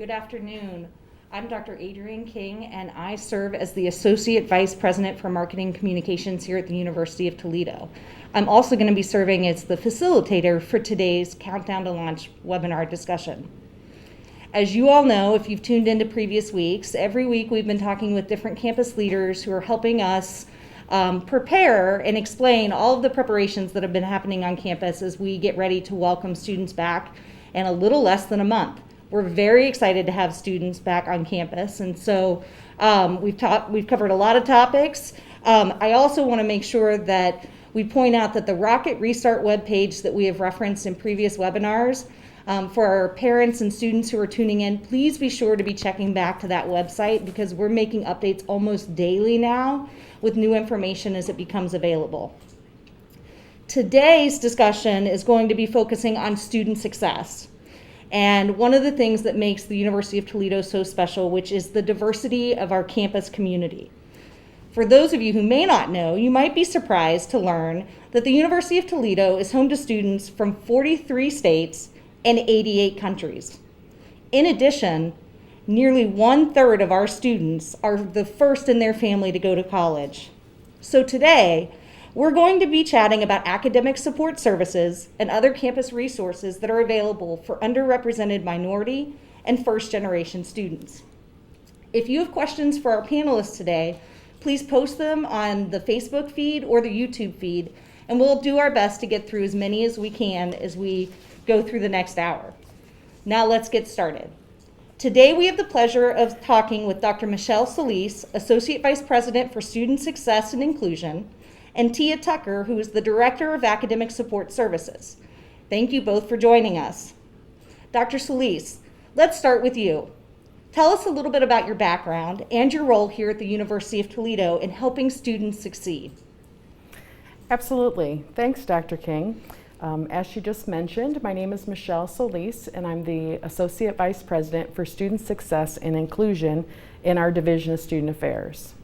Good afternoon. I'm Dr. Adrienne King, and I serve as the Associate Vice President for Marketing Communications here at the University of Toledo. I'm also going to be serving as the facilitator for today's Countdown to Launch webinar discussion. As you all know, if you've tuned into previous weeks, every week we've been talking with different campus leaders who are helping us prepare and explain all of the preparations that have been happening on campus as we get ready to welcome students back in a little less than a month. We're very excited to have students back on campus, and so we've covered a lot of topics. I also want to make sure that we point out that the Rocket Restart webpage that we have referenced in previous webinars, for our parents and students who are tuning in, please be sure to be checking back to that website because we're making updates almost daily now with new information as it becomes available. Today's discussion is going to be focusing on student success. And one of the things that makes the University of Toledo so special, which is the diversity of our campus community. For those of you who may not know, you might be surprised to learn that the University of Toledo is home to students from 43 states and 88 countries. In addition, nearly 1/3 of our students are the first in their family to go to college. So today, we're going to be chatting about academic support services and other campus resources that are available for underrepresented minority and first-generation students. If you have questions for our panelists today, please post them on the Facebook feed or the YouTube feed, and we'll do our best to get through as many as we can as we go through the next hour. Now let's get started. Today we have the pleasure of talking with Dr. Michele Soliz, Associate Vice President for Student Success and Inclusion, and Tia Tucker, who is the Director of Academic Support Services. Thank you both for joining us. Dr. Soliz, let's start with you. Tell us a little bit about your background and your role here at the University of Toledo in helping students succeed. Absolutely. Thanks, Dr. King. As she just mentioned, my name is Michele Solis, and I'm the Associate Vice President for Student Success and Inclusion in our Division of Student Affairs.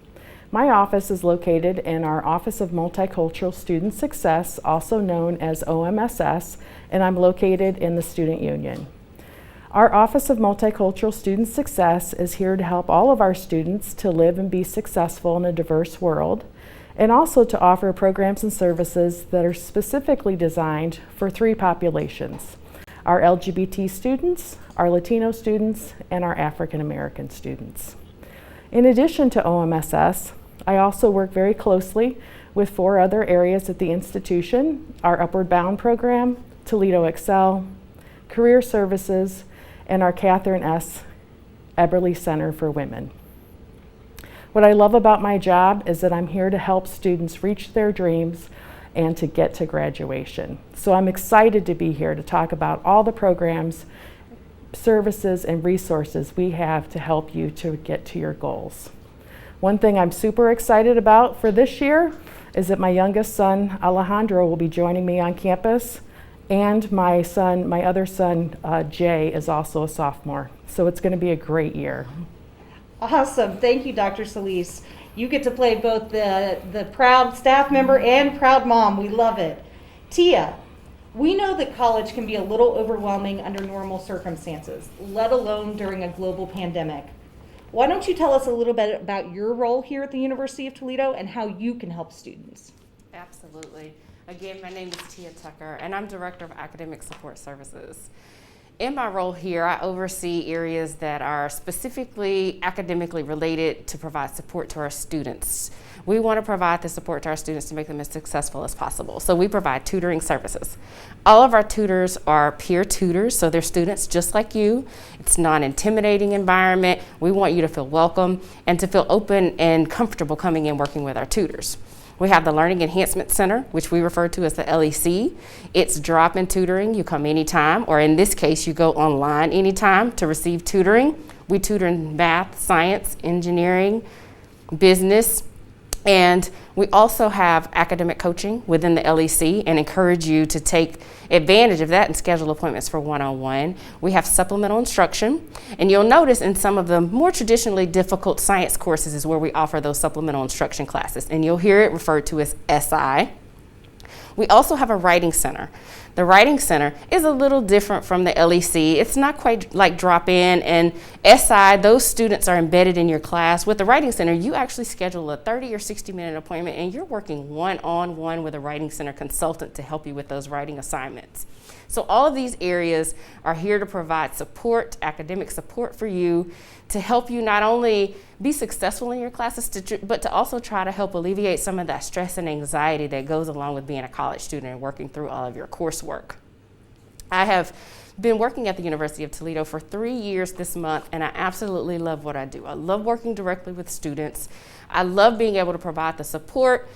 My office is located in our Office of Multicultural Student Success, also known as OMSS, and I'm located in the Student Union. Our Office of Multicultural Student Success is here to help all of our students to live and be successful in a diverse world, and also to offer programs and services that are specifically designed for three populations: our LGBT students, our Latino students, and our African American students. In addition to OMSS, I also work very closely with 4 other areas at the institution: our Upward Bound program, Toledo Excel, Career Services, and our Catherine S. Eberly Center for Women. What I love about my job is that I'm here to help students reach their dreams and to get to graduation. So I'm excited to be here to talk about all the programs, services, and resources we have to help you to get to your goals. One thing I'm super excited about for this year is that my youngest son, Alejandro, will be joining me on campus, and my other son, Jay, is also a sophomore. So it's going to be a great year. Awesome. Thank you, Dr. Solis. You get to play both the proud staff member and proud mom. We love it. Tia, we know that college can be a little overwhelming under normal circumstances, let alone during a global pandemic. Why don't you tell us a little bit about your role here at the University of Toledo and how you can help students? Absolutely. Again, my name is Tia Tucker, and I'm Director of Academic Support Services. In my role here, I oversee areas that are specifically academically related to provide support to our students. We want to provide the support to our students to make them as successful as possible. So we provide tutoring services. All of our tutors are peer tutors, so they're students just like you. It's non-intimidating environment. We want you to feel welcome and to feel open and comfortable coming in working with our tutors. We have the Learning Enhancement Center, which we refer to as the LEC. It's drop-in tutoring. You come anytime, or in this case, you go online anytime to receive tutoring. We tutor in math, science, engineering, business, and we also have academic coaching within the LEC and encourage you to take advantage of that and schedule appointments for one-on-one. We have supplemental instruction, and you'll notice in some of the more traditionally difficult science courses is where we offer those supplemental instruction classes, and you'll hear it referred to as SI. We also have a writing center. The Writing Center is a little different from the LEC. It's not quite like drop-in, and SI, those students are embedded in your class. With the Writing Center, you actually schedule a 30 or 60-minute appointment, and you're working one-on-one with a Writing Center consultant to help you with those writing assignments. So all of these areas are here to provide support, academic support for you, to help you not only be successful in your classes, but to also try to help alleviate some of that stress and anxiety that goes along with being a college student and working through all of your coursework. I have been working at the University of Toledo for 3 years this month, and I absolutely love what I do. I love working directly with students. I love being able to provide the support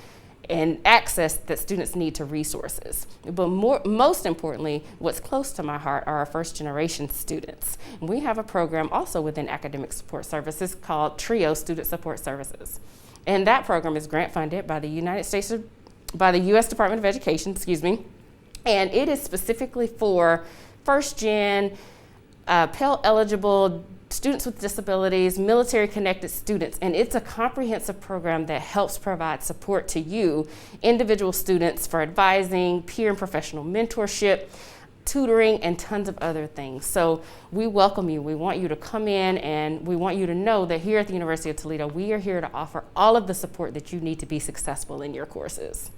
and access that students need to resources. But most importantly, what's close to my heart are our first generation students. And we have a program also within academic support services called TRIO Student Support Services. And that program is grant funded by the U.S. Department of Education, and it is specifically for first gen, Pell eligible students with disabilities, military connected students, and it's a comprehensive program that helps provide support to you, individual students, for advising, peer and professional mentorship, tutoring, and tons of other things. So we welcome you. We want you to come in, and we want you to know that here at the University of Toledo, we are here to offer all of the support that you need to be successful in your courses.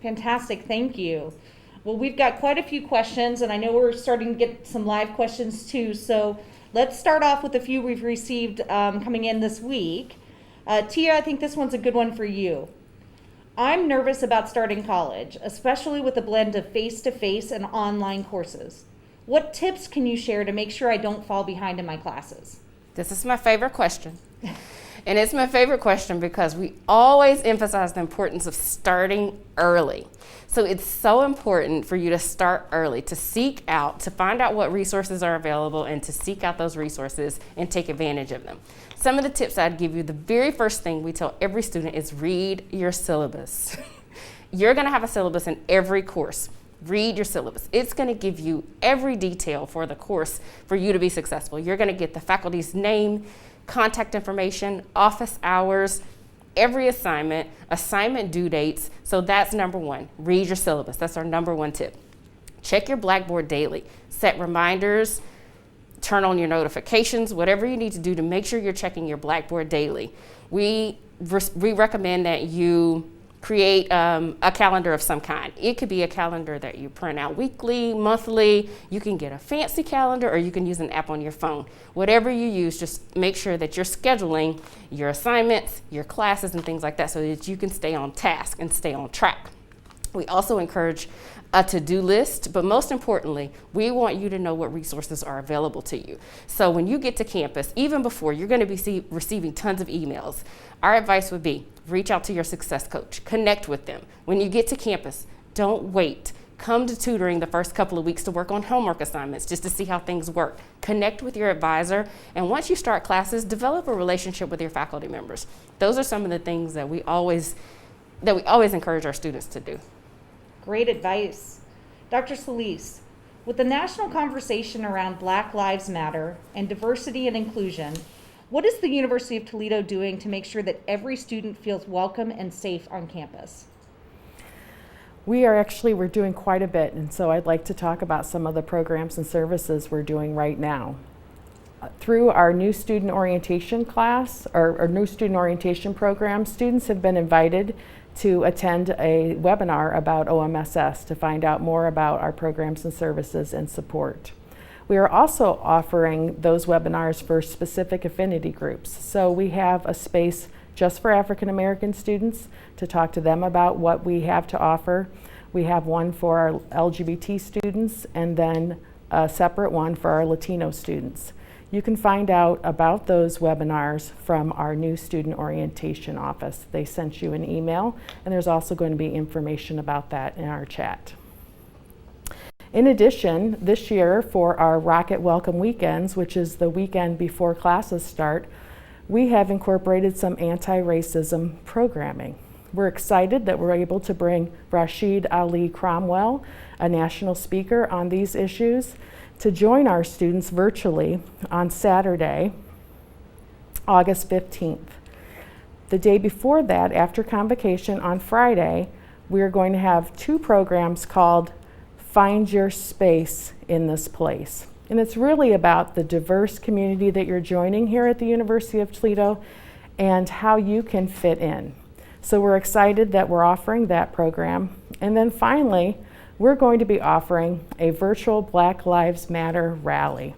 Fantastic, thank you. Well, we've got quite a few questions, and I know we're starting to get some live questions too, so let's start off with a few we've received coming in this week. Tia, I think this one's a good one for you. I'm nervous about starting college, especially with a blend of face-to-face and online courses. What tips can you share to make sure I don't fall behind in my classes? This is my favorite question. And it's my favorite question because we always emphasize the importance of starting early. So it's so important for you to start early, to seek out, to find out what resources are available, and to seek out those resources and take advantage of them. Some of the tips I'd give you, the very first thing we tell every student is read your syllabus. You're gonna have a syllabus in every course. Read your syllabus. It's gonna give you every detail for the course for you to be successful. You're gonna get the faculty's name, contact information, office hours, every assignment due dates. So that's number one, read your syllabus. That's our number one tip. Check your Blackboard daily. Set reminders, turn on your notifications, whatever you need to do to make sure you're checking your Blackboard daily. We recommend that you create a calendar of some kind. It could be a calendar that you print out weekly, monthly. You can get a fancy calendar, or you can use an app on your phone. Whatever you use, just make sure that you're scheduling your assignments, your classes, and things like that so that you can stay on task and stay on track. We also encourage a to-do list, but most importantly, we want you to know what resources are available to you. So when you get to campus, even before, you're going to be receiving tons of emails. Our advice would be reach out to your success coach, connect with them. When you get to campus, don't wait. Come to tutoring the first couple of weeks to work on homework assignments just to see how things work. Connect with your advisor, and once you start classes, develop a relationship with your faculty members. Those are some of the things that we always encourage our students to do. Great advice. Dr. Solis, with the national conversation around Black Lives Matter and diversity and inclusion, what is the University of Toledo doing to make sure that every student feels welcome and safe on campus? We're doing quite a bit, and so I'd like to talk about some of the programs and services we're doing right now. Through our new student orientation class, or our new student orientation program, students have been invited to attend a webinar about OMSS to find out more about our programs and services and support. We are also offering those webinars for specific affinity groups. So we have a space just for African American students to talk to them about what we have to offer. We have one for our LGBT students, and then a separate one for our Latino students. You can find out about those webinars from our new student orientation office. They sent you an email, and there's also going to be information about that in our chat. In addition, this year for our Rocket Welcome Weekends, which is the weekend before classes start, we have incorporated some anti-racism programming. We're excited that we're able to bring Rashid Ali Cromwell, a national speaker on these issues, to join our students virtually on Saturday, August 15th. The day before that, after convocation on Friday, we're going to have two programs called find your space in this place. And it's really about the diverse community that you're joining here at the University of Toledo and how you can fit in. So we're excited that we're offering that program. And then finally, we're going to be offering a virtual Black Lives Matter rally.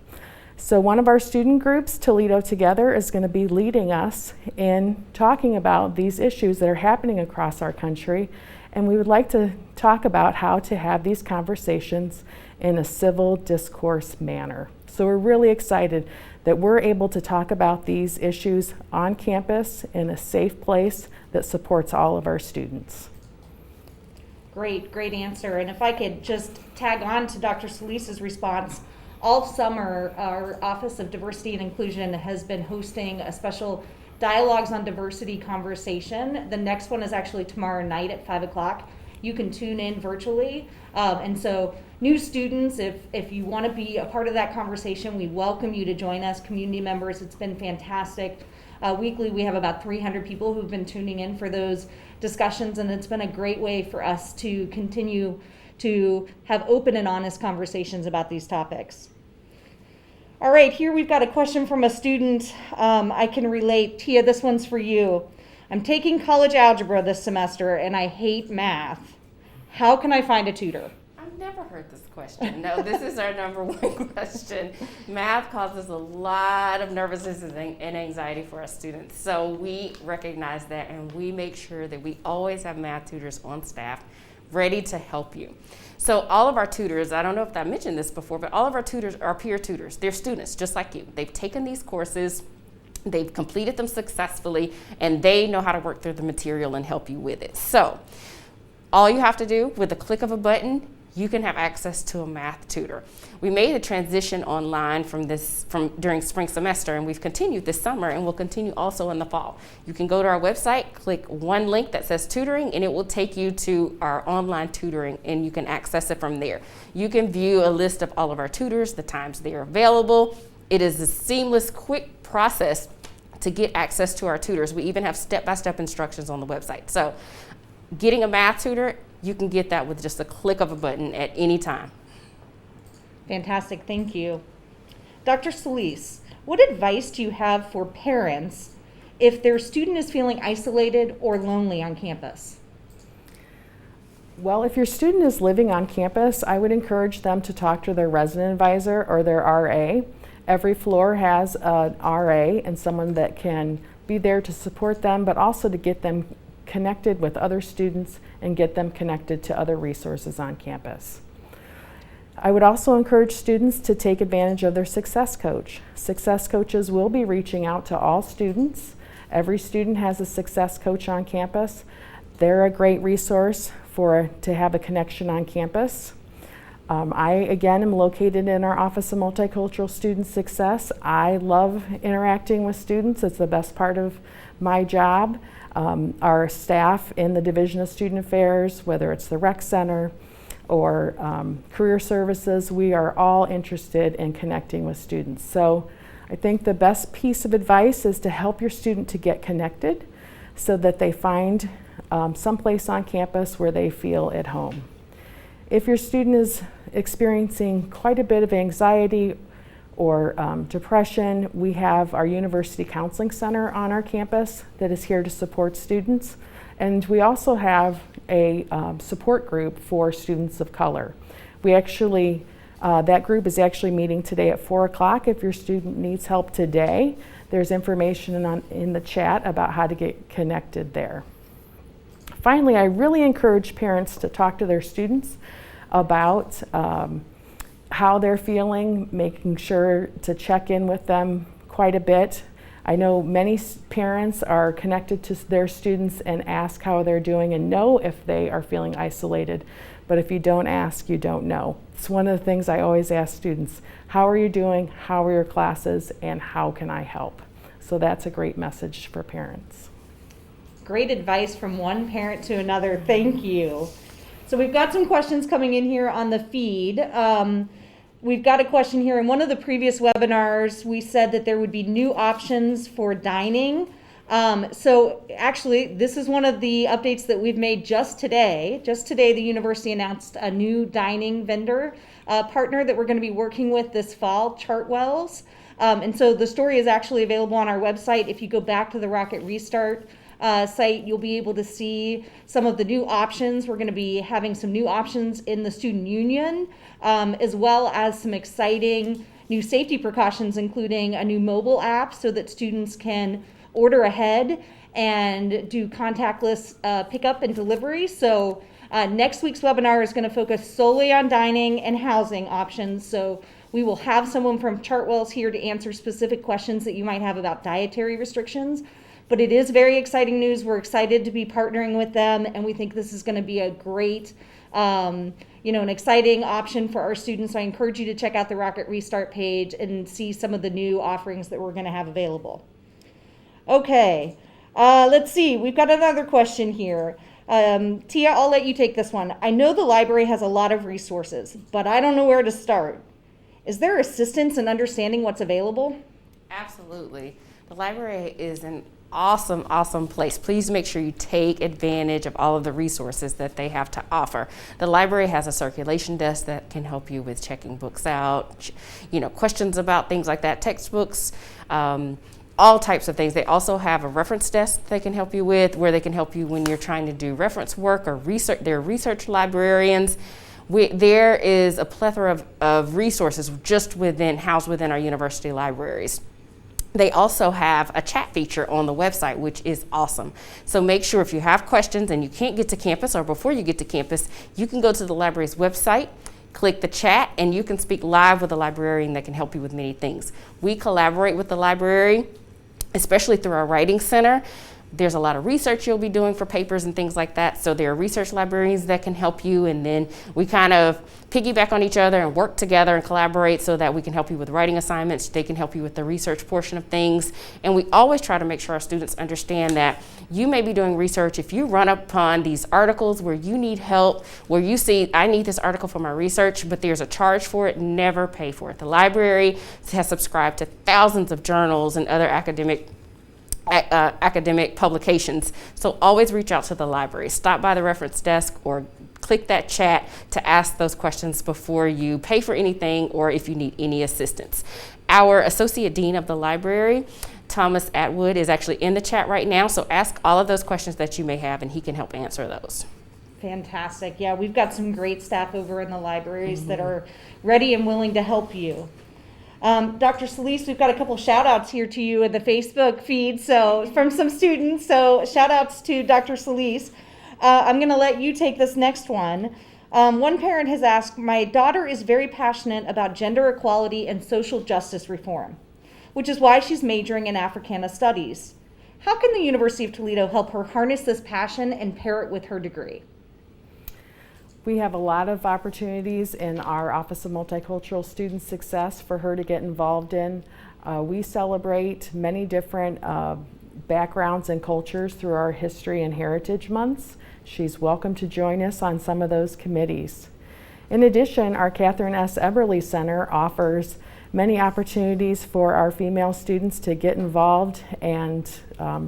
So one of our student groups, Toledo Together, is going to be leading us in talking about these issues that are happening across our country. And we would like to talk about how to have these conversations in a civil discourse manner. So we're really excited that we're able to talk about these issues on campus in a safe place that supports all of our students. Great answer. And if I could just tag on to Dr. Solis's response, all summer our Office of Diversity and Inclusion has been hosting a special Dialogues on Diversity conversation. The next one is actually tomorrow night at 5 o'clock. You can tune in virtually. And so new students, if you want to be a part of that conversation, we welcome you to join us, community members. It's been fantastic. Weekly, we have about 300 people who've been tuning in for those discussions, and it's been a great way for us to continue to have open and honest conversations about these topics. All right, here we've got a question from a student I can relate. Tia, this one's for you. I'm taking college algebra this semester and I hate math. How can I find a tutor? I've never heard this question. No, this is our number one question. Math causes a lot of nervousness and anxiety for our students. So we recognize that and we make sure that we always have math tutors on staff ready to help you. So all of our tutors, I don't know if I mentioned this before, but all of our tutors are peer tutors. They're students just like you. They've taken these courses, they've completed them successfully, and they know how to work through the material and help you with it. So all you have to do with a click of a button, you can have access to a math tutor. We made a transition online from during spring semester, and we've continued this summer, and we'll continue also in the fall. You can go to our website, click one link that says tutoring, and it will take you to our online tutoring, and you can access it from there. You can view a list of all of our tutors, the times they are available. It is a seamless, quick process to get access to our tutors. We even have step-by-step instructions on the website. So getting a math tutor, you can get that with just a click of a button at any time. Fantastic, thank you. Dr. Solis, what advice do you have for parents if their student is feeling isolated or lonely on campus? Well, if your student is living on campus, I would encourage them to talk to their resident advisor or their RA. Every floor has an RA and someone that can be there to support them, but also to get them connected with other students and get them connected to other resources on campus. I would also encourage students to take advantage of their success coach. Success coaches will be reaching out to all students. Every student has a success coach on campus. They're a great resource to have a connection on campus. I, again, am located in our Office of Multicultural Student Success. I love interacting with students. It's the best part of my job. Our staff in the Division of Student Affairs, whether it's the Rec Center or Career Services, we are all interested in connecting with students. So I think the best piece of advice is to help your student to get connected so that they find someplace on campus where they feel at home. If your student is experiencing quite a bit of anxiety or depression, we have our University Counseling Center on our campus that is here to support students. And we also have a support group for students of color. We actually, that group is actually meeting today at 4 o'clock. If your student needs help today, there's information in the chat about how to get connected there. Finally, I really encourage parents to talk to their students about how they're feeling, making sure to check in with them quite a bit. I know many parents are connected to their students and ask how they're doing and know if they are feeling isolated. But if you don't ask, you don't know. It's one of the things I always ask students. How are you doing? How are your classes? And how can I help? So that's a great message for parents. Great advice from one parent to another. Thank you. So we've got some questions coming in here on the feed. We've got a question here. In one of the previous webinars, we said that there would be new options for dining So actually, this is one of the updates that we've made just today. Just today, the university announced a new dining vendor partner that we're going to be working with this fall, Chartwells. And so the story is actually available on our website. If you go back to the Rocket Restart site, you'll be able to see some of the new options. We're going to be having some new options in the student union, as well as some exciting new safety precautions, including a new mobile app so that students can order ahead and do contactless pickup and delivery. So next week's webinar is going to focus solely on dining and housing options. So we will have someone from Chartwells here to answer specific questions that you might have about dietary restrictions. But it is very exciting news. We're excited to be partnering with them, and we think this is going to be a great, an exciting option for our students. So I encourage you to check out the Rocket Restart page and see some of the new offerings that we're going to have available. Okay, let's see. We've got another question here. Tia, I'll let you take this one. I know the library has a lot of resources, but I don't know where to start. Is there assistance in understanding what's available? Absolutely. The library is an awesome place. Please make sure you take advantage of all of the resources that they have to offer. The library has a circulation desk that can help you with checking books out, questions about things like that, textbooks, all types of things. They also have a reference desk they can help you with, where they can help you when you're trying to do reference work or research. They're research librarians. There is a plethora of resources housed within our university libraries. They also have a chat feature on the website, which is awesome. So make sure if you have questions and you can't get to campus, or before you get to campus, you can go to the library's website, click the chat, and you can speak live with a librarian that can help you with many things. We collaborate with the library, especially through our writing center. There's a lot of research you'll be doing for papers and things like that. So there are research librarians that can help you, and then we kind of piggyback on each other and work together and collaborate so that we can help you with writing assignments. They can help you with the research portion of things. And we always try to make sure our students understand that you may be doing research. If you run upon these articles where you need help, where you see, I need this article for my research, but there's a charge for it, never pay for it. The library has subscribed to thousands of journals and other academic publications. So always reach out to the library. Stop by the reference desk or click that chat to ask those questions before you pay for anything or if you need any assistance. Our Associate Dean of the library, Thomas Atwood, is actually in the chat right now. So ask all of those questions that you may have and he can help answer those. Fantastic. Yeah, we've got some great staff over in the libraries that are ready and willing to help you. Dr. Solis, we've got a couple shout outs here to you in the Facebook feed, so from some students. So shout outs to Dr. Solis. I'm going to let you take this next one. One parent has asked, my daughter is very passionate about gender equality and social justice reform, which is why she's majoring in Africana Studies. How can the University of Toledo help her harness this passion and pair it with her degree? We have a lot of opportunities in our Office of Multicultural Student Success for her to get involved in. We celebrate many different backgrounds and cultures through our History and Heritage Months. She's welcome to join us on some of those committees. In addition, our Catherine S. Eberly Center offers many opportunities for our female students to get involved and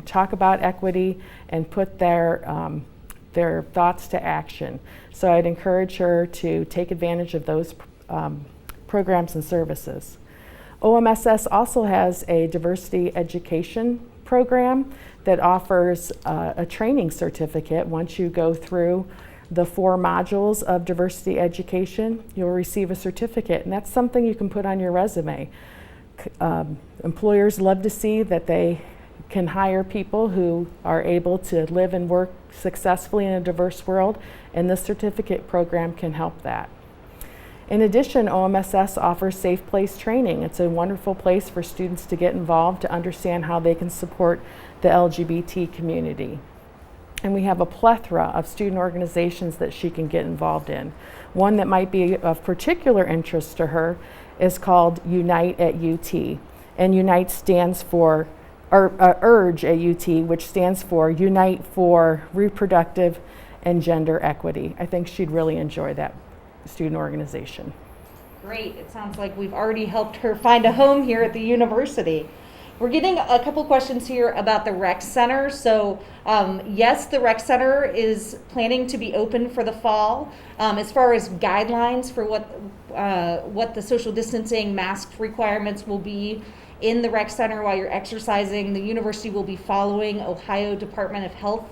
talk about equity and put their thoughts to action. So I'd encourage her to take advantage of those programs and services. OMSS also has a diversity education program that offers a training certificate. Once you go through the 4 modules of diversity education, you'll receive a certificate, and that's something you can put on your resume. Employers love to see that they can hire people who are able to live and work successfully in a diverse world, and this certificate program can help that. In addition, OMSS offers Safe Place training. It's a wonderful place for students to get involved, to understand how they can support the LGBT community. And we have a plethora of student organizations that she can get involved in. One that might be of particular interest to her is called Unite at UT. And Unite stands for, or URGE at UT, which stands for Unite for Reproductive and Gender Equity. I think she'd really enjoy that student organization. Great. It sounds like we've already helped her find a home here at the university. We're getting a couple questions here about the rec center. So yes, the rec center is planning to be open for the fall. As far as guidelines for what the social distancing mask requirements will be in the rec center while you're exercising, the university will be following Ohio Department of Health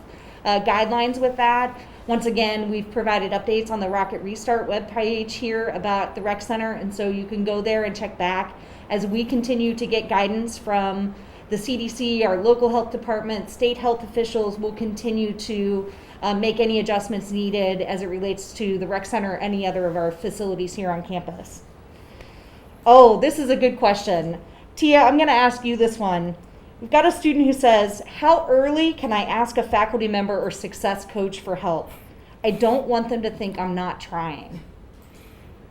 guidelines with that. Once again, we've provided updates on the Rocket Restart webpage here about the rec center, and so you can go there and check back as we continue to get guidance from the CDC, our local health department, state health officials. Will continue to make any adjustments needed as it relates to the rec center or any other of our facilities here on campus. Oh, this is a good question. Tia, I'm going to ask you this one. We've got a student who says, how early can I ask a faculty member or success coach for help? I don't want them to think I'm not trying.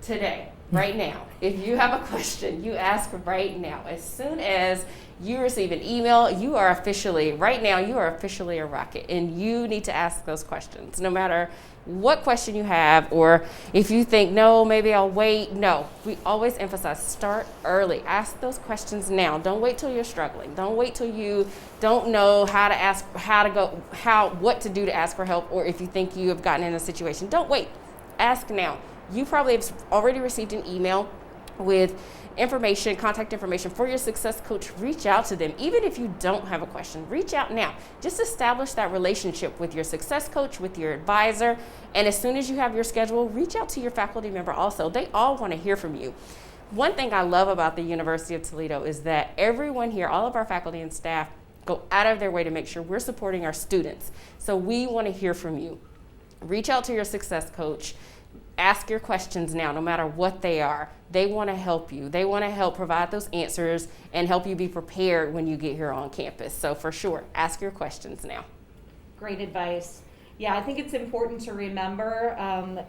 Today, right now, if you have a question, you ask right now. As soon as you receive an email, you are officially a Rocket, and you need to ask those questions, no matter what question you have, or if you think, no, maybe I'll wait. No, we always emphasize start early. Ask those questions now. Don't wait till you're struggling. Don't wait till you don't know how to ask, what to do to ask for help, or if you think you have gotten in a situation. Don't wait. Ask now. You probably have already received an email with information, contact information for your success coach. Reach out to them. Even if you don't have a question, reach out now. Just establish that relationship with your success coach, with your advisor, and as soon as you have your schedule, reach out to your faculty member also. They all want to hear from you. One thing I love about the University of Toledo is that everyone here, all of our faculty and staff, go out of their way to make sure we're supporting our students. So we want to hear from you. Reach out to your success coach. Ask your questions now, no matter what they are. They want to help you. They want to help provide those answers and help you be prepared when you get here on campus. So for sure, ask your questions now. Great advice. Yeah, I think it's important to remember,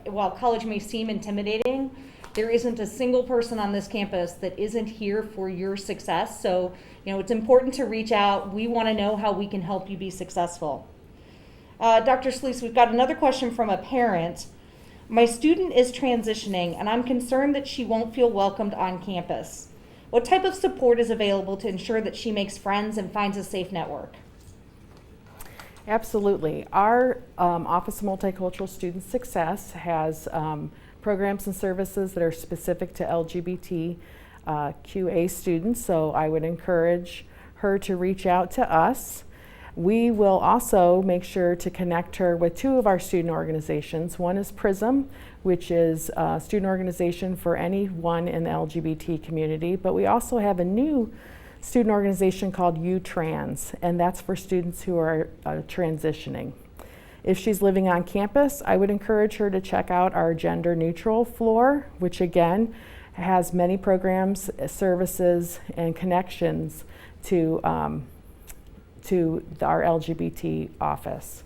while college may seem intimidating, there isn't a single person on this campus that isn't here for your success. So, it's important to reach out. We want to know how we can help you be successful. Dr. Solis, we've got another question from a parent. My student is transitioning, and I'm concerned that she won't feel welcomed on campus. What type of support is available to ensure that she makes friends and finds a safe network? Absolutely. Our Office of Multicultural Student Success has programs and services that are specific to LGBTQA students, so I would encourage her to reach out to us. We will also make sure to connect her with two of our student organizations. One is PRISM, which is a student organization for anyone in the LGBT community, but we also have a new student organization called UTrans, and that's for students who are transitioning. If she's living on campus, I would encourage her to check out our gender neutral floor, which again has many programs, services, and connections to our LGBT office.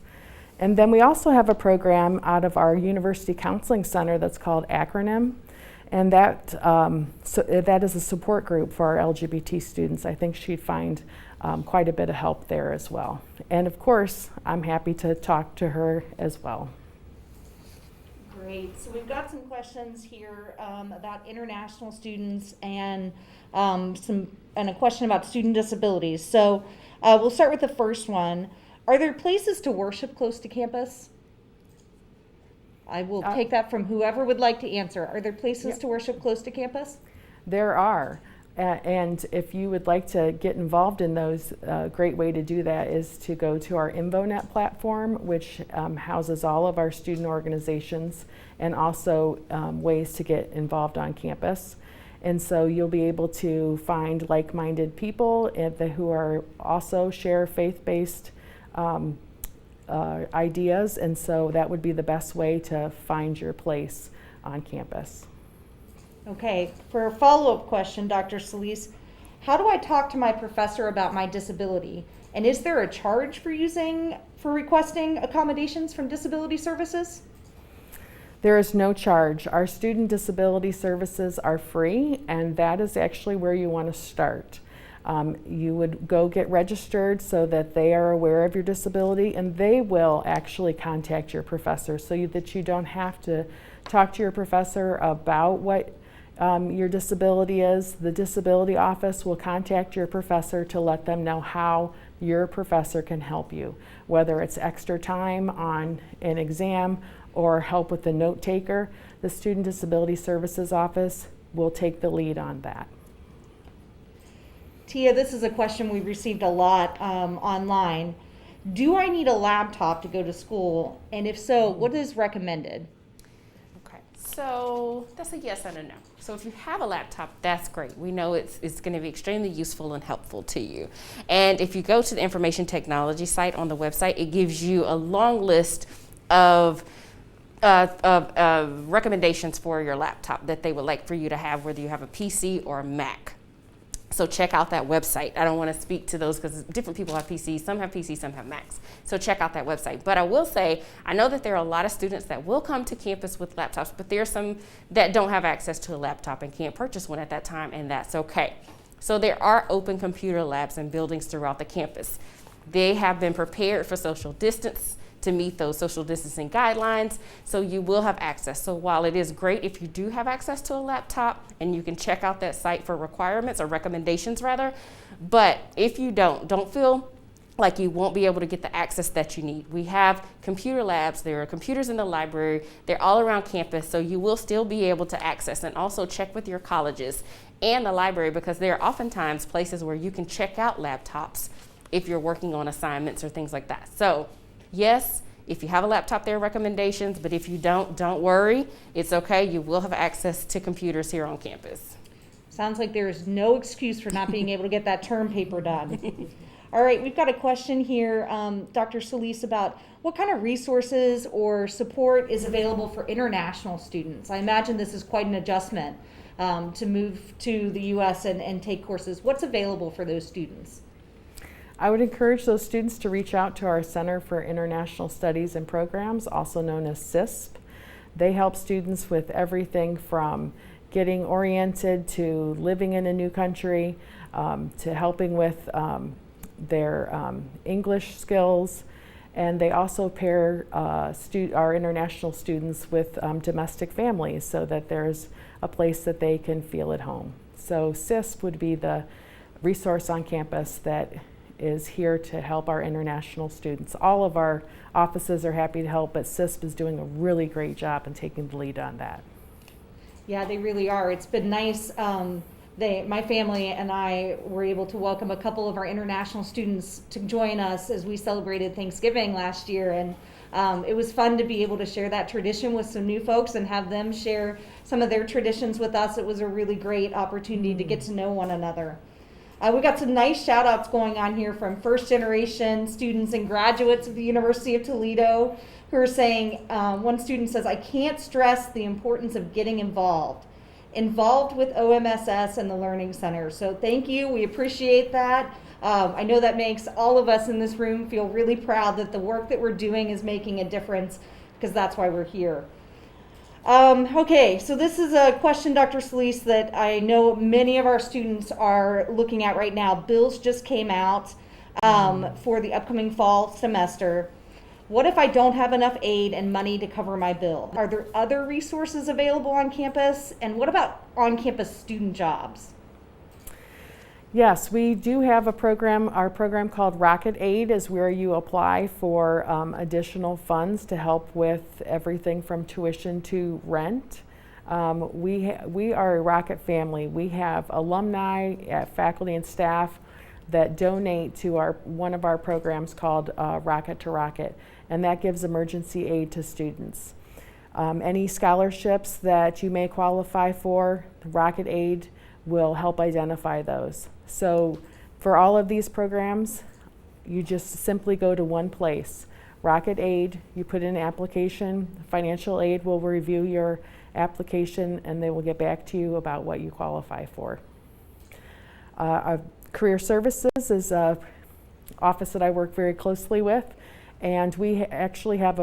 And then we also have a program out of our University Counseling Center that's called Acronym, and that is a support group for our LGBT students. I think she'd find quite a bit of help there as well. And of course, I'm happy to talk to her as well. Great. So we've got some questions here about international students and a question about student disabilities. So we'll start with the first one. Are there places to worship close to campus? I will take that from whoever would like to answer. Are there places to worship close to campus? There are. And if you would like to get involved in those, a great way to do that is to go to our InvoNet platform, which houses all of our student organizations and also ways to get involved on campus. And so you'll be able to find like-minded people who are also share faith-based ideas, and so that would be the best way to find your place on campus. Okay, for a follow-up question, Dr. Solis, how do I talk to my professor about my disability? And is there a charge for requesting accommodations from disability services? There is no charge. Our student disability services are free, and that is actually where you want to start. You would go get registered so that they are aware of your disability, and they will actually contact your professor so that you don't have to talk to your professor about what your disability is, the disability office will contact your professor to let them know how your professor can help you, whether it's extra time on an exam or help with the note taker. The Student Disability Services Office will take the lead on that. Tia, this is a question we've received a lot online. Do I need a laptop to go to school? And if so, what is recommended? Okay, so that's a yes and a no. So if you have a laptop, that's great. We know it's going to be extremely useful and helpful to you. And if you go to the information technology site on the website, it gives you a long list of recommendations for your laptop that they would like for you to have, whether you have a PC or a Mac. So check out that website. I don't want to speak to those because different people have PCs. Some have PCs, some have Macs. So check out that website. But I will say, I know that there are a lot of students that will come to campus with laptops, but there are some that don't have access to a laptop and can't purchase one at that time, and that's okay. So there are open computer labs and buildings throughout the campus. They have been prepared for social distance to meet those social distancing guidelines, so you will have access. So while it is great if you do have access to a laptop and you can check out that site for requirements or recommendations rather, but if you don't feel like you won't be able to get the access that you need. We have computer labs, there are computers in the library, they're all around campus, so you will still be able to access, and also check with your colleges and the library, because there are oftentimes places where you can check out laptops if you're working on assignments or things like that. So yes, if you have a laptop, there are recommendations, but if you don't worry. It's okay. You will have access to computers here on campus. Sounds like there is no excuse for not being able to get that term paper done. All right, we've got a question here, Dr. Solis, about what kind of resources or support is available for international students. I imagine this is quite an adjustment to move to the U.S. and take courses. What's available for those students? I would encourage those students to reach out to our Center for International Studies and Programs, also known as CISP. They help students with everything from getting oriented to living in a new country, to helping with their English skills, and they also pair our international students with domestic families so that there's a place that they can feel at home. So CISP would be the resource on campus that is here to help our international students. All of our offices are happy to help, but CISP is doing a really great job in taking the lead on that. Yeah, they really are. It's been nice. My family and I were able to welcome a couple of our international students to join us as we celebrated Thanksgiving last year, and it was fun to be able to share that tradition with some new folks and have them share some of their traditions with us. It was a really great opportunity to get to know one another. We got some nice shout outs going on here from first generation students and graduates of the University of Toledo who are saying, one student says, I can't stress the importance of getting involved with OMSS and the Learning Center. So thank you, we appreciate that. I know that makes all of us in this room feel really proud that the work that we're doing is making a difference, because that's why we're here. Okay, so this is a question, Dr. Solis, that I know many of our students are looking at right now. Bills just came out for the upcoming fall semester. What if I don't have enough aid and money to cover my bill? Are there other resources available on campus? And what about on-campus student jobs? Yes, we do have a program. Our program called Rocket Aid is where you apply for additional funds to help with everything from tuition to rent. We are a Rocket family. We have alumni, faculty and staff that donate to one of our programs called Rocket to Rocket, and that gives emergency aid to students. Any scholarships that you may qualify for, Rocket Aid will help identify those. So for all of these programs, you just simply go to one place, Rocket Aid. You put in an application, financial aid will review your application, and they will get back to you about what you qualify for. Career Services is an office that I work very closely with, and we actually have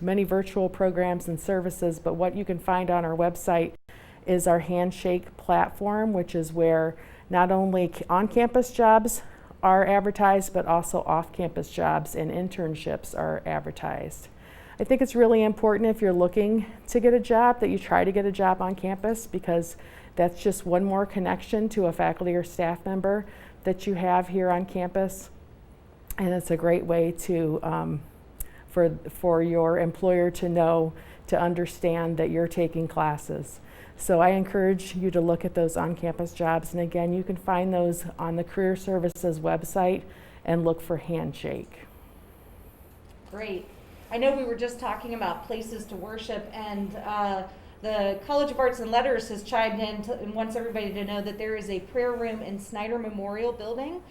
many virtual programs and services, but what you can find on our website is our Handshake platform, which is where not only on-campus jobs are advertised, but also off-campus jobs and internships are advertised. I think it's really important if you're looking to get a job that you try to get a job on campus, because that's just one more connection to a faculty or staff member that you have here on campus. And it's a great way to, for your employer to know, to understand that you're taking classes. So I encourage you to look at those on-campus jobs. And again, you can find those on the Career Services website and look for Handshake. Great. I know we were just talking about places to worship, and the College of Arts and Letters has chimed in and wants everybody to know that there is a prayer room in Snyder Memorial Building.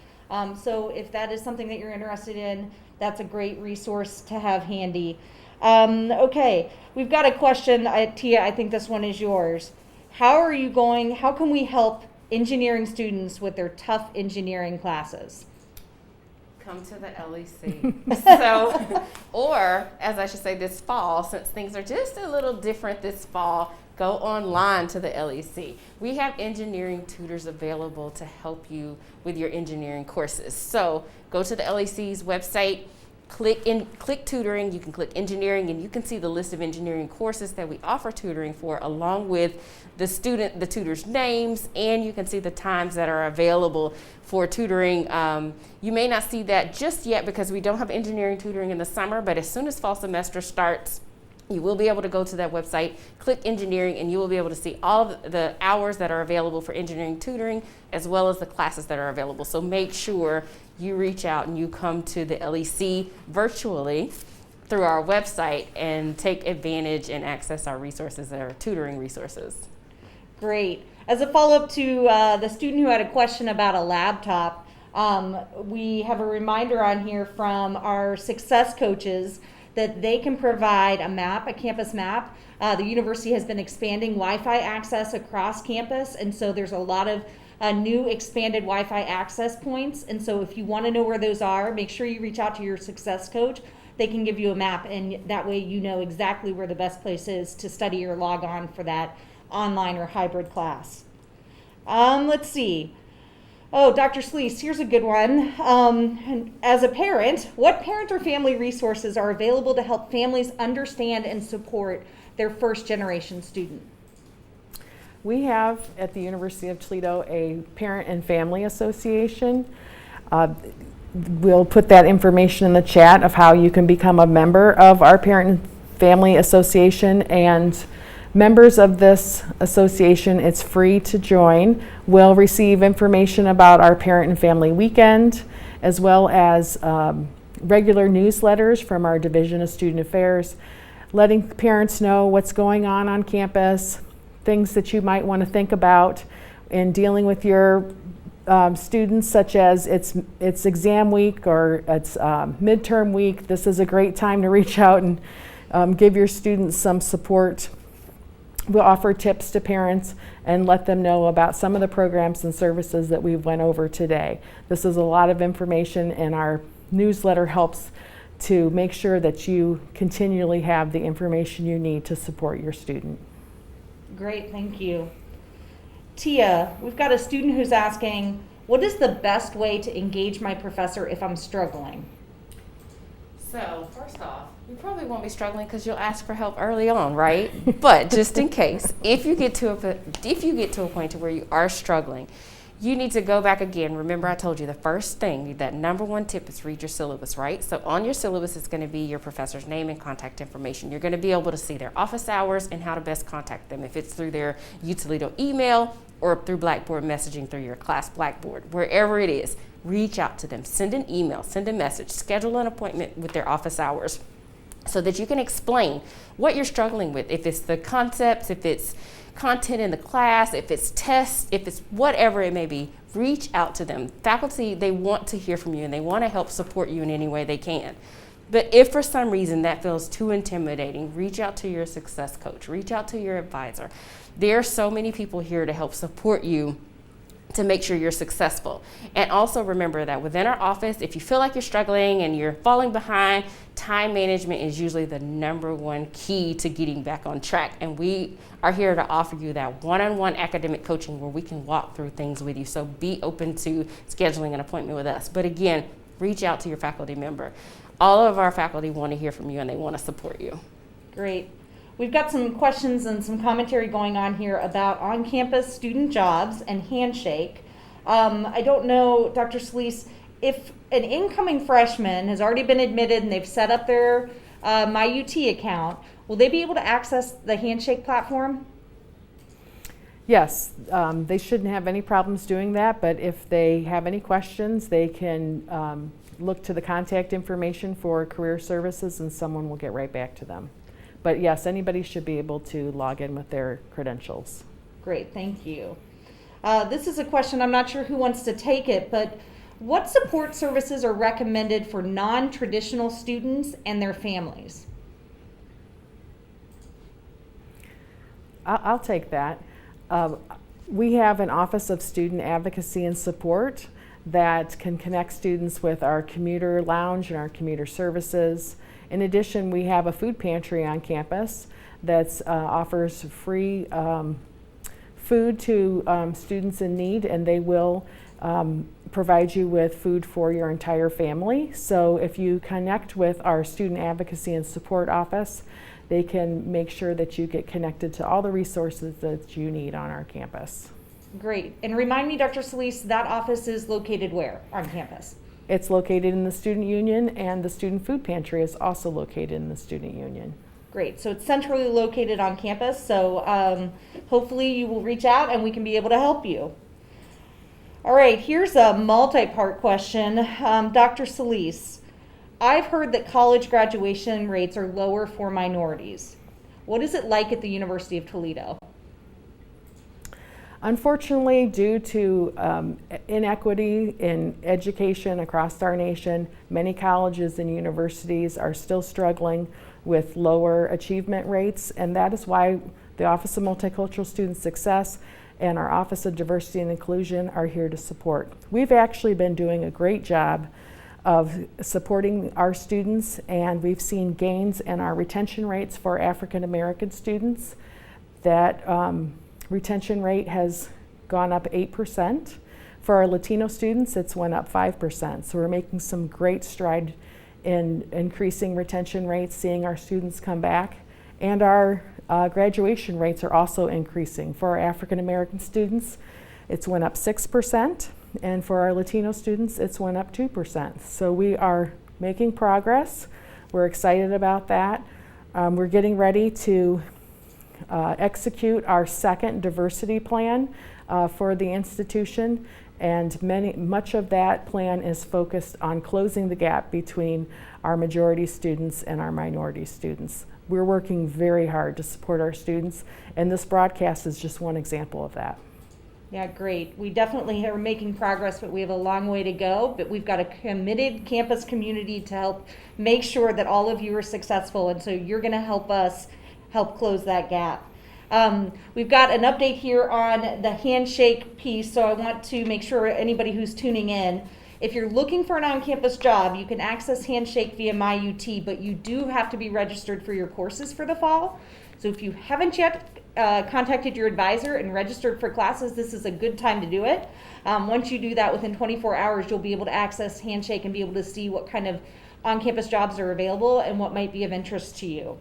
So if that is something that you're interested in, that's a great resource to have handy. Okay, we've got a question, Tia, I think this one is yours. How can we help engineering students with their tough engineering classes? Come to the LEC. So, or as I should say, this fall, since things are just a little different this fall, go online to the LEC. We have engineering tutors available to help you with your engineering courses. So go to the LEC's website, click tutoring, you can click engineering, and you can see the list of engineering courses that we offer tutoring for, along with the tutor's names, and you can see the times that are available for tutoring. You may not see that just yet because we don't have engineering tutoring in the summer, but as soon as fall semester starts, you will be able to go to that website, click engineering, and you will be able to see all of the hours that are available for engineering tutoring, as well as the classes that are available. So make sure you reach out and you come to the LEC virtually through our website and take advantage and access our resources, our tutoring resources. Great. As a follow-up to the student who had a question about a laptop, we have a reminder on here from our success coaches that they can provide a map, a campus map. The university has been expanding Wi-Fi access across campus, and so there's a lot of new expanded Wi-Fi access points. And so if you want to know where those are, make sure you reach out to your success coach. They can give you a map, and that way you know exactly where the best place is to study or log on for that online or hybrid class. Let's see. Oh, Dr. Solis, here's a good one. And as a parent, what parent or family resources are available to help families understand and support their first-generation student? We have at the University of Toledo a Parent and Family Association. We'll put that information in the chat of how you can become a member of our Parent and Family Association, and members of this association, it's free to join, will receive information about our Parent and Family Weekend, as well as regular newsletters from our Division of Student Affairs, letting parents know what's going on campus, things that you might want to think about in dealing with your students, such as it's exam week or it's midterm week. This is a great time to reach out and give your students some support. We'll offer tips to parents and let them know about some of the programs and services that we went over today. This is a lot of information, and our newsletter helps to make sure that you continually have the information you need to support your student. Great, thank you. Tia, we've got a student who's asking, what is the best way to engage my professor if I'm struggling? So first off, you probably won't be struggling because you'll ask for help early on, right? But just in case, if you get to a point to where you are struggling, you need to go back again. Remember, I told you the first thing, that number one tip is read your syllabus, right? So on your syllabus is going to be your professor's name and contact information. You're going to be able to see their office hours and how to best contact them, if it's through their UToledo email or through Blackboard messaging through your class Blackboard, wherever it is. Reach out to them, send an email, send a message, schedule an appointment with their office hours so that you can explain what you're struggling with. If it's the concepts, if it's content in the class, if it's tests, if it's whatever it may be, reach out to them. Faculty, they want to hear from you and they want to help support you in any way they can. But if for some reason that feels too intimidating, reach out to your success coach, reach out to your advisor. There are so many people here to help support you to make sure you're successful. And also remember that within our office, if you feel like you're struggling and you're falling behind, time management is usually the number one key to getting back on track. And we are here to offer you that one-on-one academic coaching where we can walk through things with you. So be open to scheduling an appointment with us. But again, reach out to your faculty member. all of our faculty want to hear from you and they want to support you. Great. We've got some questions and some commentary going on here about on-campus student jobs and Handshake. I don't know, Dr. Solis, if an incoming freshman has already been admitted and they've set up their MyUT account, will they be able to access the Handshake platform? Yes, they shouldn't have any problems doing that, but if they have any questions, they can look to the contact information for career services and someone will get right back to them. But yes, anybody should be able to log in with their credentials. Great, thank you. This is a question, I'm not sure who wants to take it, but what support services are recommended for non-traditional students and their families? I'll take that. We have an Office of Student Advocacy and Support that can connect students with our commuter lounge and our commuter services. In addition, we have a food pantry on campus that offers free food to students in need, and they will provide you with food for your entire family. So if you connect with our Student Advocacy and Support Office, they can make sure that you get connected to all the resources that you need on our campus. Great. And remind me, Dr. Solis, that office is located where on campus? It's located in the Student Union, and the Student Food Pantry is also located in the Student Union. Great. So it's centrally located on campus. So hopefully you will reach out and we can be able to help you. All right, here's a multi-part question. Dr. Solis, I've heard that college graduation rates are lower for minorities. What is it like at the University of Toledo? Unfortunately, due to inequity in education across our nation, many colleges and universities are still struggling with lower achievement rates, and that is why the Office of Multicultural Student Success and our Office of Diversity and Inclusion are here to support. We've actually been doing a great job of supporting our students, and we've seen gains in our retention rates for African American students. That retention rate has gone up 8%. For our Latino students, it's went up 5%. So we're making some great stride in increasing retention rates, seeing our students come back. And our graduation rates are also increasing. For our African American students, it's went up 6%. And for our Latino students, it's went up 2%. So we are making progress. We're excited about that. We're getting ready to execute our second diversity plan for the institution, and much of that plan is focused on closing the gap between our majority students and our minority students. We're working very hard to support our students, and this broadcast is just one example of that. Yeah, great. We definitely are making progress, but we have a long way to go. But we've got a committed campus community to help make sure that all of you are successful, and so you're going to help us help close that gap. We've got an update here on the Handshake piece, so I want to make sure anybody who's tuning in, if you're looking for an on-campus job, you can access Handshake via MyUT, but you do have to be registered for your courses for the fall. So if you haven't yet contacted your advisor and registered for classes, this is a good time to do it. Once you do that, within 24 hours, you'll be able to access Handshake and be able to see what kind of on-campus jobs are available and what might be of interest to you.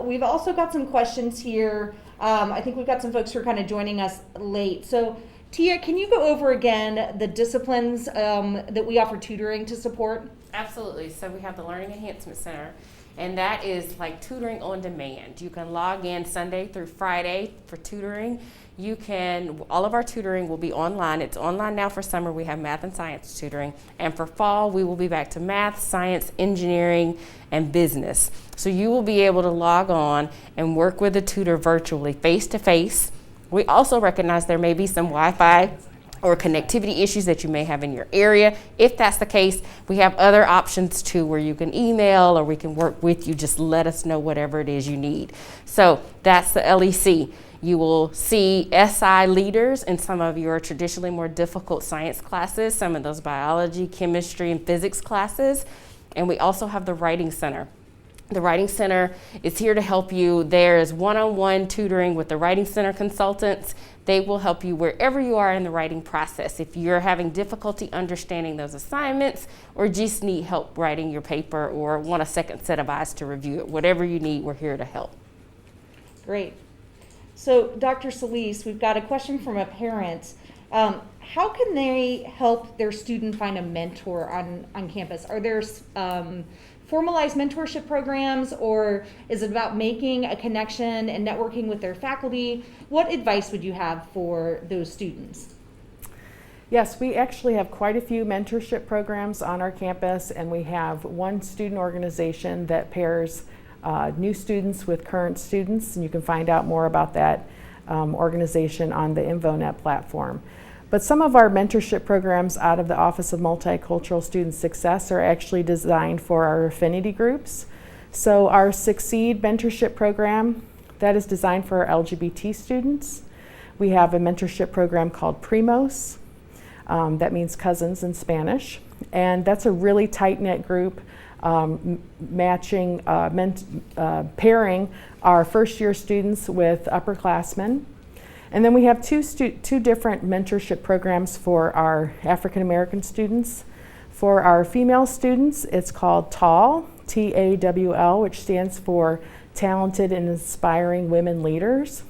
We've also got some questions here. I think we've got some folks who are kind of joining us late. So Tia, can you go over again the disciplines that we offer tutoring to support? Absolutely. So we have the Learning Enhancement Center, and that is like tutoring on demand. You can log in Sunday through Friday for tutoring. You can, all of our tutoring will be online. It's online now for summer. We have math and science tutoring. And for fall, we will be back to math, science, engineering, and business. So you will be able to log on and work with a tutor virtually, face-to-face. We also recognize there may be some Wi-Fi or connectivity issues that you may have in your area. If that's the case, we have other options too, where you can email or we can work with you. Just let us know whatever it is you need. So that's the LEC. You will see SI leaders in some of your traditionally more difficult science classes, some of those biology, chemistry, and physics classes. And we also have the Writing Center. The Writing Center is here to help you. There's one-on-one tutoring with the Writing Center consultants. They will help you wherever you are in the writing process. If you're having difficulty understanding those assignments or just need help writing your paper or want a second set of eyes to review it, whatever you need, we're here to help. Great. So, Dr. Solis, we've got a question from a parent. How can they help their student find a mentor on campus? Are there formalized mentorship programs, or is it about making a connection and networking with their faculty? What advice would you have for those students? Yes, we actually have quite a few mentorship programs on our campus, and we have one student organization that pairs new students with current students, and you can find out more about that organization on the InvoNet platform. But some of our mentorship programs out of the Office of Multicultural Student Success are actually designed for our affinity groups. So our Succeed mentorship program, that is designed for our LGBT students. We have a mentorship program called Primos, that means cousins in Spanish, and that's a really tight-knit group pairing our first-year students with upperclassmen. And then we have two different mentorship programs for our African American students. For our female students, it's called TAWL, T-A-W-L, which stands for Talented and Inspiring Women Leaders.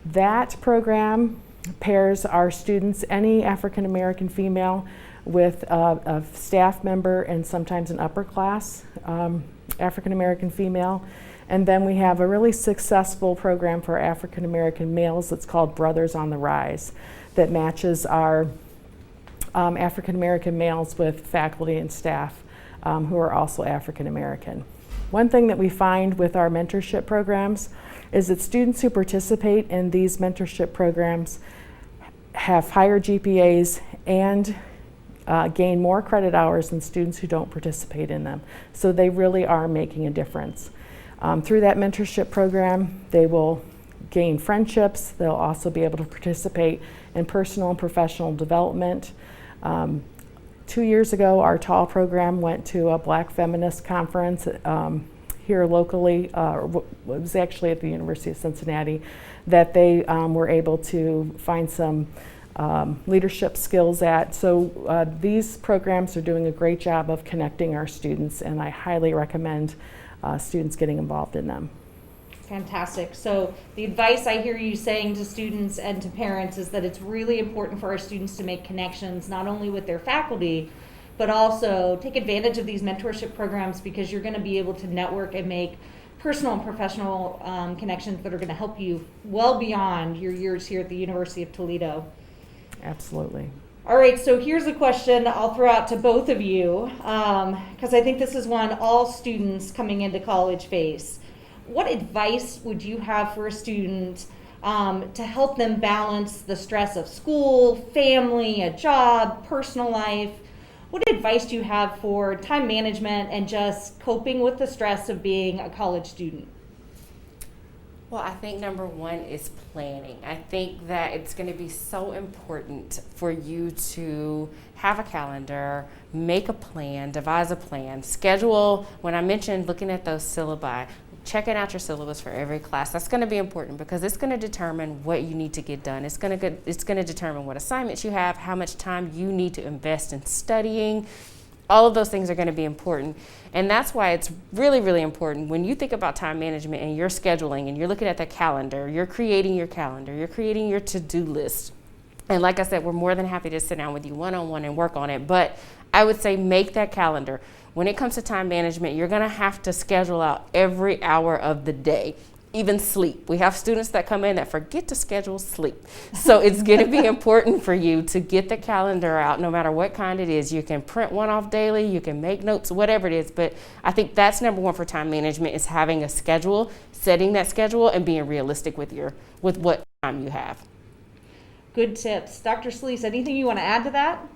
That program pairs our students, any African American female, with a staff member and sometimes an upper class African American female. And then we have a really successful program for African American males that's called Brothers on the Rise, that matches our African American males with faculty and staff who are also African American. One thing that we find with our mentorship programs is that students who participate in these mentorship programs have higher GPAs and gain more credit hours than students who don't participate in them. So they really are making a difference. Through that mentorship program, they will gain friendships. They'll also be able to participate in personal and professional development. 2 years ago, our TALL program went to a Black feminist conference here locally. It was actually at the University of Cincinnati, that they were able to find some leadership skills at. So these programs are doing a great job of connecting our students, and I highly recommend students getting involved in them. Fantastic. So the advice I hear you saying to students and to parents is that it's really important for our students to make connections, not only with their faculty, but also take advantage of these mentorship programs, because you're going to be able to network and make personal and professional connections that are going to help you well beyond your years here at the University of Toledo. Absolutely. All right, so here's a question I'll throw out to both of you, because I think this is one all students coming into college face. What advice would you have for a student to help them balance the stress of school, family, a job, personal life? What advice do you have for time management and just coping with the stress of being a college student? Well, I think number one is planning. I think that it's going to be so important for you to have a calendar, make a plan, devise a plan, schedule. When I mentioned looking at those syllabi, checking out your syllabus for every class, that's going to be important, because it's going to determine what you need to get done. It's going to determine what assignments you have, how much time you need to invest in studying. All of those things are going to be important. And that's why it's really, really important when you think about time management and you're scheduling and you're looking at the calendar, you're creating your calendar, you're creating your to-do list. And like I said, we're more than happy to sit down with you one-on-one and work on it. But I would say make that calendar. When it comes to time management, you're going to have to schedule out every hour of the day. Even sleep. We have students that come in that forget to schedule sleep. So it's going to be important for you to get the calendar out, no matter what kind it is. You can print one off daily, you can make notes, whatever it is. But I think that's number one for time management, is having a schedule, setting that schedule, and being realistic with what time you have. Good tips. Dr. Solis, anything you want to add to that?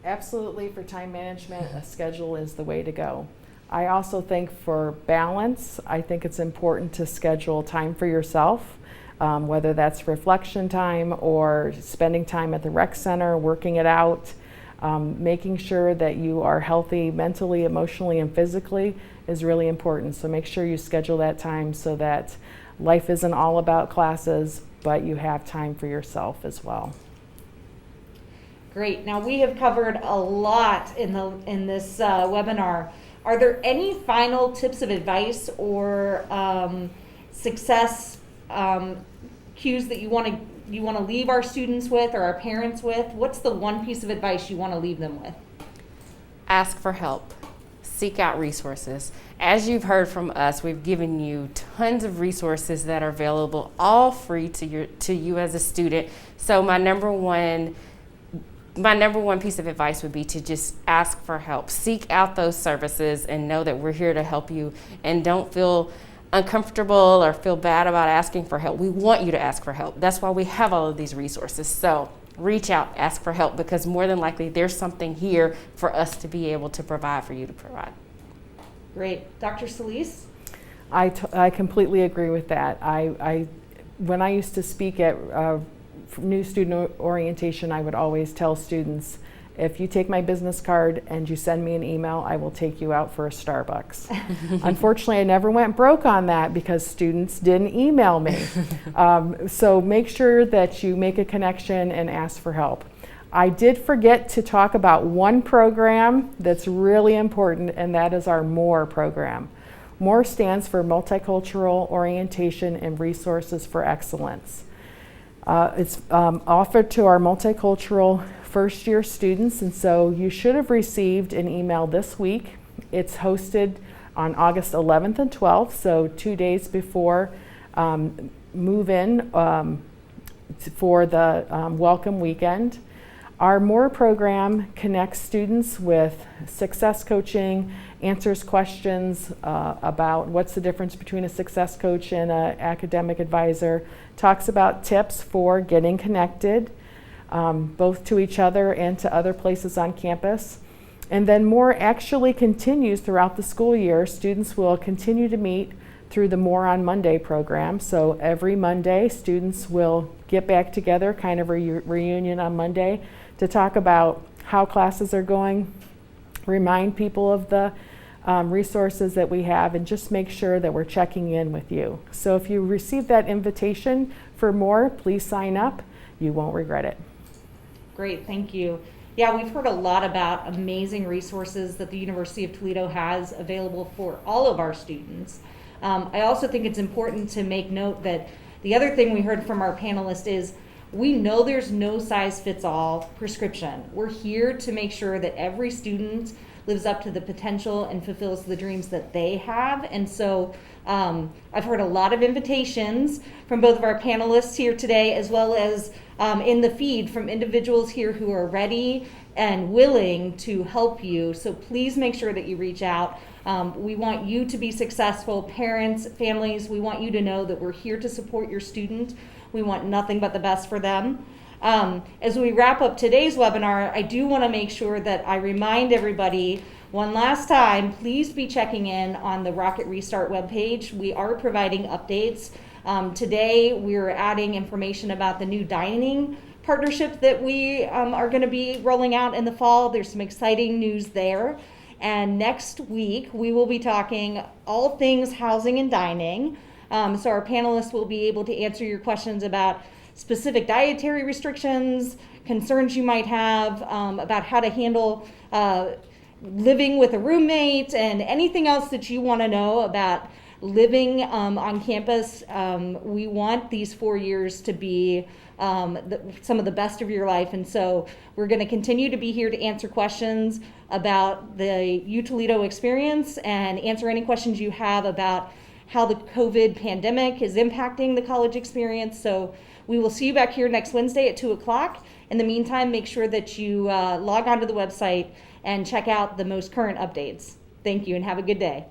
Absolutely. For time management, a schedule is the way to go. I also think for balance, I think it's important to schedule time for yourself, whether that's reflection time or spending time at the rec center, working it out, making sure that you are healthy mentally, emotionally, and physically, is really important. So make sure you schedule that time so that life isn't all about classes, but you have time for yourself as well. Great. Now we have covered a lot in this webinar. Are there any final tips of advice or success cues that you want to leave our students with or our parents with? What's the one piece of advice you want to leave them with? Ask for help. Seek out resources. As you've heard from us, we've given you tons of resources that are available, all free to you as a student. So my number one piece of advice would be to just ask for help. Seek out those services and know that we're here to help you, and don't feel uncomfortable or feel bad about asking for help. We want you to ask for help. That's why we have all of these resources. So reach out, ask for help, because more than likely there's something here for us to be able to provide for you to provide. Great. Dr. Solis? I completely agree with that. When I used to speak at new student orientation, I would always tell students, if you take my business card and you send me an email, I will take you out for a Starbucks. Unfortunately, I never went broke on that because students didn't email me. So make sure that you make a connection and ask for help. I did forget to talk about one program that's really important, and that is our MORE program. MORE stands for Multicultural Orientation and Resources for Excellence. It's offered to our multicultural first-year students, and so you should have received an email this week. It's hosted on August 11th and 12th, so 2 days before move-in for the welcome weekend. Our MORE program connects students with success coaching, answers questions about what's the difference between a success coach and an academic advisor, talks about tips for getting connected, both to each other and to other places on campus. And then MORE actually continues throughout the school year. Students will continue to meet through the MORE on Monday program. So every Monday, students will get back together, kind of a reunion on Monday, to talk about how classes are going, remind people of the resources that we have, and just make sure that we're checking in with you. So if you receive that invitation for MORE, please sign up. You won't regret it. Great, thank you. Yeah, we've heard a lot about amazing resources that the University of Toledo has available for all of our students. I also think it's important to make note that the other thing we heard from our panelists is we know there's no size fits all prescription. We're here to make sure that every student lives up to the potential and fulfills the dreams that they have. And so I've heard a lot of invitations from both of our panelists here today, as well as in the feed from individuals here who are ready and willing to help you. So please make sure that you reach out. We want you to be successful. Parents, families, we want you to know that we're here to support your student. We want nothing but the best for them. As we wrap up today's webinar, I do want to make sure that I remind everybody one last time, please be checking in on the Rocket Restart webpage. We are providing updates. Today, we're adding information about the new dining partnership that we are going to be rolling out in the fall. There's some exciting news there. And next week, we will be talking all things housing and dining. So our panelists will be able to answer your questions about specific dietary restrictions, concerns you might have about how to handle living with a roommate, and anything else that you want to know about living on campus. We want these 4 years to be some of the best of your life, and so we're going to continue to be here to answer questions about the UToledo experience and answer any questions you have about how the COVID pandemic is impacting the college experience. So we will see you back here next Wednesday at 2 o'clock. In the meantime, make sure that you log onto the website and check out the most current updates. Thank you and have a good day.